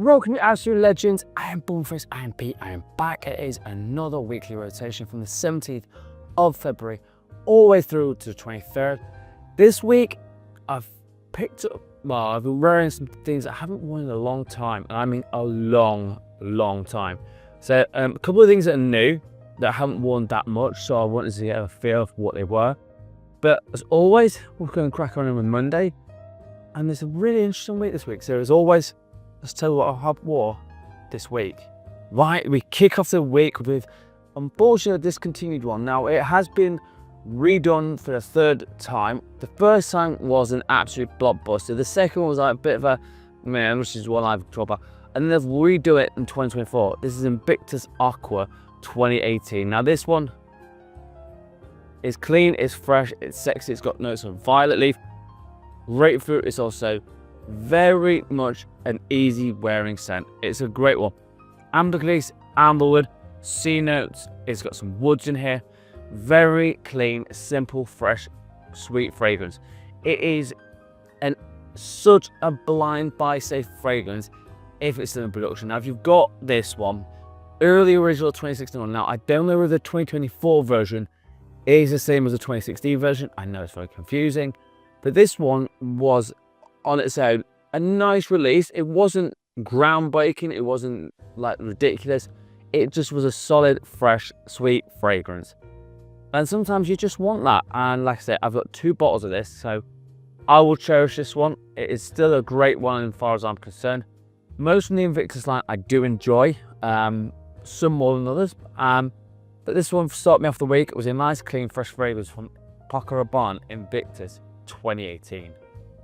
Welcome you absolute legends. I am Bourneface, I am Pete, I am back. It is another weekly rotation from the 17th of February all the way through to the 23rd. This week I've picked up, well, I've been wearing some things I haven't worn in a long time, and I mean a long time. So a couple of things that are new that I haven't worn that much, so I wanted to get a feel of what they were. But as always, we're going to crack on with Monday, and it's a really interesting week this week. So as always, let's tell you what I have wore this week. Right, we kick off the week with, unfortunately, a discontinued one. Now, it has been redone for the third time. The first time was an absolute blockbuster. The second one was like a bit of a, man, which is one I've talked about. And then they've redo it in 2024. This is Invictus Aqua 2018. Now, this one is clean, it's fresh, it's sexy, it's got notes of violet leaf. Grapefruit is also very much an easy wearing scent. It's a great one. Ambergris, amberwood, sea notes. It's got some woods in here. Very clean, simple, fresh, sweet fragrance. It is such a blind buy safe fragrance if it's still in production. Now, if you've got this one, early original 2016 one. Now, I don't know whether the 2024 version is the same as the 2016 version. I know it's very confusing, but this one was on its own a nice release. It wasn't groundbreaking, it wasn't like ridiculous, it just was a solid, fresh, sweet fragrance. And sometimes you just want that, and like I said, I've got 2 bottles of this, so I will cherish this one. It is still a great one as far as I'm concerned. Most from the Invictus line I do enjoy, some more than others, but this one started me off the week. It was a nice, clean, fresh fragrance from Paco Rabanne Invictus 2018.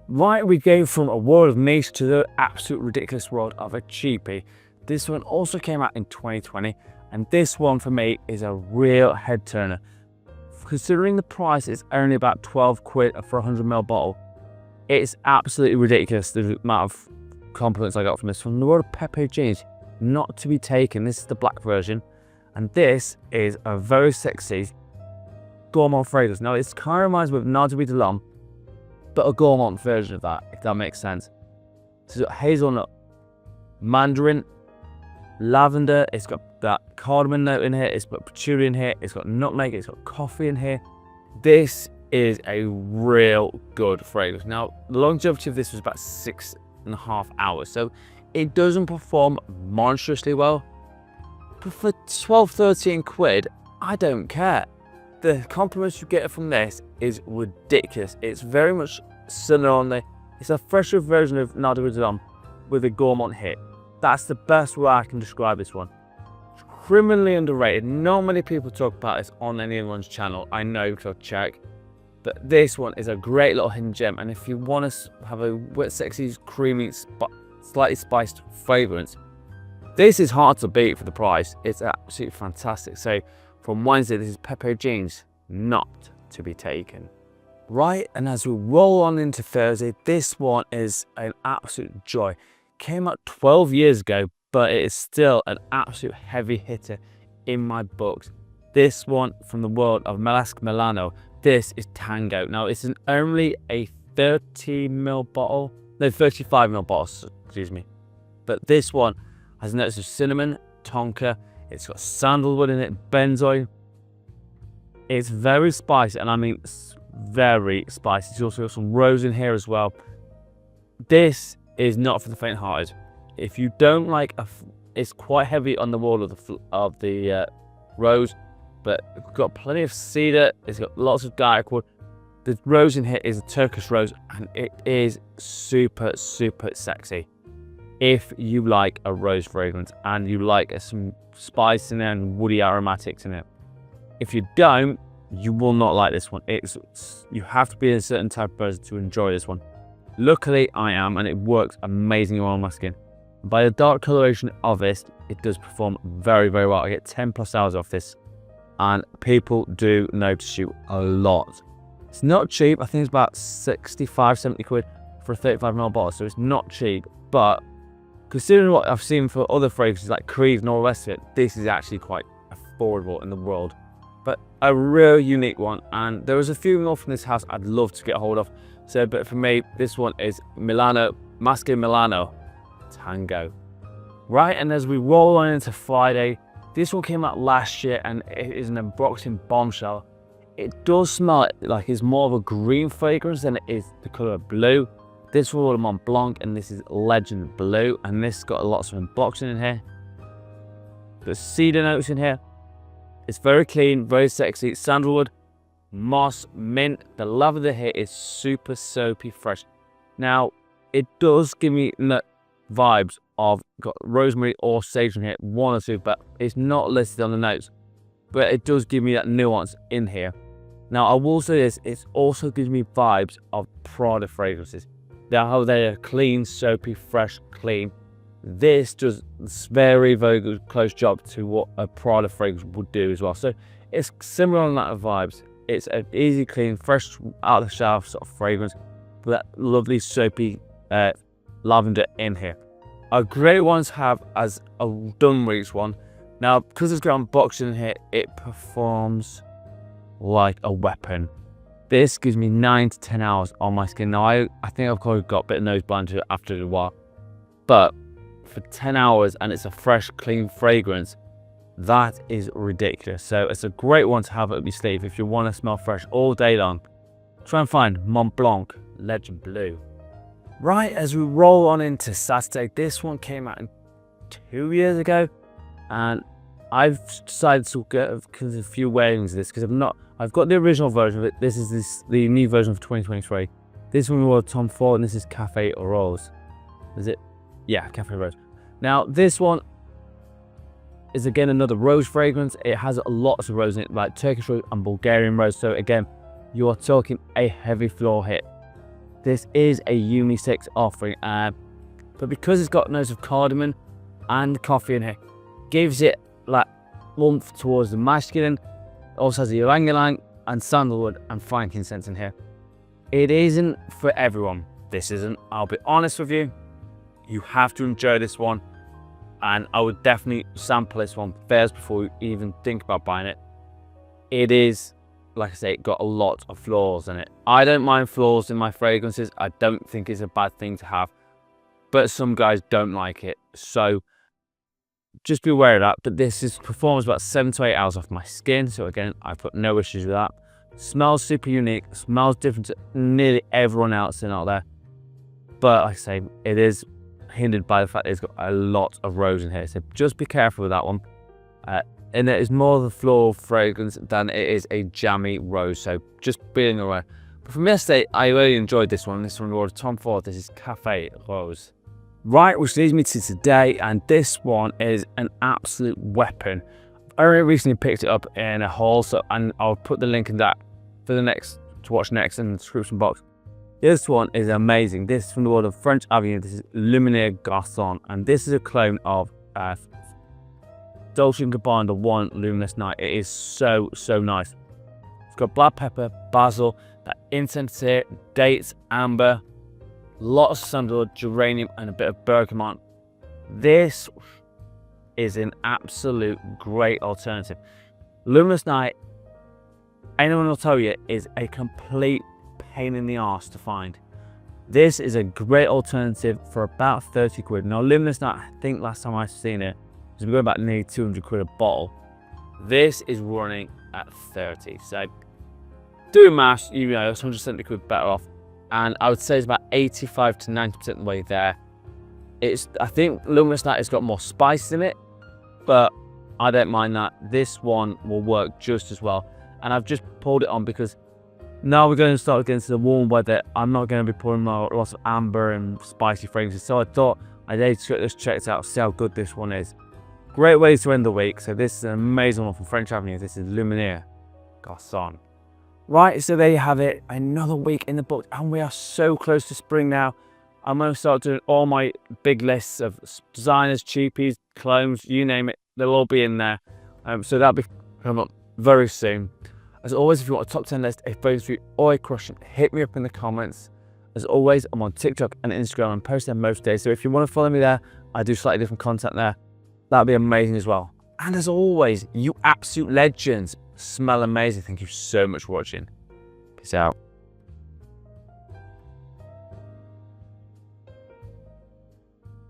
Right, we go from a world of niche to the absolute ridiculous world of a cheapie. This one also came out in 2020, and this one for me is a real head turner. Considering the price is only about 12 quid for a 100ml bottle, it's absolutely ridiculous the amount of compliments I got from this. From the world of Pepe jeans, not to be taken. This is the black version, and this is a very sexy gourmand fragrance. Now, it's kind of reminds me of Nardui de L'Homme, but a gourmand version of that, if that makes sense. So it's got hazelnut, mandarin, lavender, it's got that cardamom note in here, it's got patchouli in here, it's got nutmeg, it's got coffee in here. This is a real good fragrance. Now, the longevity of this was about 6.5 hours, so it doesn't perform monstrously well. But for 12-13 quid, I don't care. The compliments you get from this is ridiculous. It's very much similar on the, it's a fresher version of Nardui de L'Homme with a gourmand hit. That's the best way I can describe this one. It's criminally underrated. Not many people talk about this on anyone's channel. I know because I'll check. But this one is a great little hidden gem. And if you want to have a wet, sexy, creamy, slightly spiced fragrance, this is hard to beat for the price. It's absolutely fantastic. So from Wednesday, this is Pepe jeans, not to be taken. Right, and as we roll on into Thursday, this one is an absolute joy. Came out 12 years ago, but it is still an absolute heavy hitter in my books. This one from the world of Mask Milano. This is Tango. Now, it's only a 30ml bottle, no, 35ml bottle, excuse me. But this one has notes of cinnamon, tonka, it's got sandalwood in it, benzoin. It's very spicy, and I mean very spicy. It's also got some rose in here as well. This is not for the faint-hearted. If you don't like, it's quite heavy on the wall of the rose, but it's got plenty of cedar. It's got lots of dark wood. The rose in here is a Turkish rose, and it is super sexy. If you like a rose fragrance and you like some spice in there and woody aromatics in it. If you don't, you will not like this one. You have to be a certain type of person to enjoy this one. Luckily, I am, and it works amazingly well on my skin. By the dark coloration of this, it does perform very well. I get 10+ hours off this, and people do notice you a lot. It's not cheap. I think it's about 65-70 quid for a 35ml bottle, so it's not cheap, but considering what I've seen for other fragrances like Creed and all the rest of it, this is actually quite affordable in the world. But a real unique one, and there was a few more from this house I'd love to get a hold of. So, but for me, this one is Milano, Mask Milano Tango. Right, and as we roll on into Friday, this one came out last year and it is an unboxing bombshell. It does smell like it's more of a green fragrance than it is the colour blue. This one Mont Blanc and this is Legend Blue, and this got lots of unboxing in here. The cedar notes in here. It's very clean, very sexy. Sandalwood, moss, mint. The lavender here is super soapy fresh. Now, it does give me vibes of got rosemary or sage in here, one or two, but it's not listed on the notes. But it does give me that nuance in here. Now, I will say this, it also gives me vibes of Prada fragrances. How they are clean, soapy, fresh, clean. This does very, very good close job to what a Prada fragrance would do as well. So it's similar on that of vibes. It's an easy, clean, fresh out of the shower sort of fragrance with that lovely soapy lavender in here. A great one to have as a Dunweek's one. Now, because it's got unboxing in here, it performs like a weapon. This gives me 9 to 10 hours on my skin. Now, I think I've probably got a bit of nose blind to it after a while, but for 10 hours and it's a fresh, clean fragrance, that is ridiculous. So it's a great one to have up your sleeve if you want to smell fresh all day long. Try and find Mont Blanc Legend Blue. Right, as we roll on into Saturday, this one came out 2 years ago, and I've decided to get a few weightings of this because I've got the original version of it. This is the new version of 2023. This one was Tom Ford, and this is Cafe Rose. Is it? Yeah, Cafe Rose. Now, this one is again another rose fragrance. It has lots of rose in it, like Turkish rose and Bulgarian rose. So again, you are talking a heavy floor hit. This is a unisex offering, but because it's got notes of cardamom and coffee in here, gives it like warmth towards the masculine. It also has the ylang ylang and sandalwood and frankincense in here. It isn't for everyone. This isn't. I'll be honest with you. You have to enjoy this one, and I would definitely sample this one first before you even think about buying it. It is, like I say, it got a lot of flaws in it. I don't mind flaws in my fragrances. I don't think it's a bad thing to have, but some guys don't like it. So just be aware of that. But this performs about 7 to 8 hours off my skin. So again, I've got no issues with that. Smells super unique. Smells different to nearly everyone else out there. But like I say, it is hindered by the fact that it's got a lot of rose in here. So just be careful with that one. And it is more of a floral fragrance than it is a jammy rose. So just being aware. But from yesterday, I really enjoyed this one. This one was Tom Ford. This is Cafe Rose. Right, which leads me to today, and this one is an absolute weapon. I recently picked it up in a haul, and I'll put the link in that for the next to watch next in the description box. This one is amazing. This is from the world of French Avenue. This is Luminaire Garçon, and this is a clone of Dolce & Gabbana, the one Luminous Night. It is so nice. It's got black pepper, basil, that incense here, dates, amber, lots of sandalwood, geranium, and a bit of bergamot. This is an absolute great alternative. Luminous Night, anyone will tell you, is a complete pain in the arse to find. This is a great alternative for about 30 quid. Now, Luminous Night, I think last time I've seen it, was going about nearly 200 quid a bottle. This is running at 30. So, doing maths, you know, it's 170 quid better off. And I would say it's about 85 to 90% of the way there. I think Luminous Night has got more spice in it, but I don't mind that. This one will work just as well. And I've just pulled it on because now we're going to start getting to the warm weather. I'm not going to be pouring lots of amber and spicy fragrances. So I thought I'd just check this out, see how good this one is. Great way to end the week. So this is an amazing one from French Avenue. This is Luminaire Garçon. Right, so there you have it. Another week in the book, and we are so close to spring now. I'm going to start doing all my big lists of designers, cheapies, clones, you name it. They'll all be in there. So that'll be coming up very soon. As always, if you want a top 10 list, a photos review, or a question, hit me up in the comments. As always, I'm on TikTok and Instagram. I'm posting there most days. So if you want to follow me there, I do slightly different content there. That'd be amazing as well. And as always, you absolute legends, smell amazing. Thank you so much for watching. Peace out.